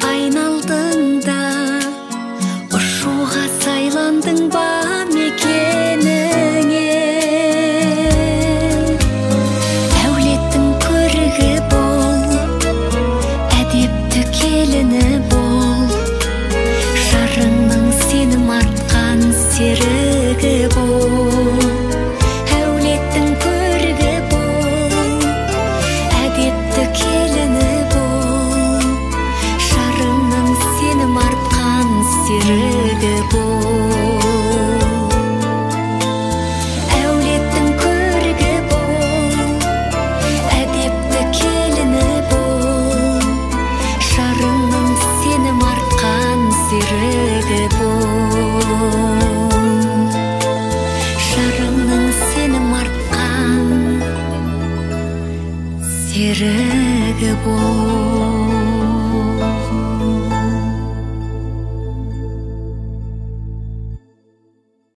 айналдың да, ұшуға сайландың ба мекеніңе. Әулеттің көрігі бол, әдепті келіні бол, жарыңның сенім артқан серігі бол. Әулеттің көрігі бол, әдепті келіні бол, жарыңның сенім артқан серігі бол. Әулеттің көрігі бол, әдепті келіні бол, жарыңның сенім артқан серігі бол. Жарыңның сенім артқан серігі бол.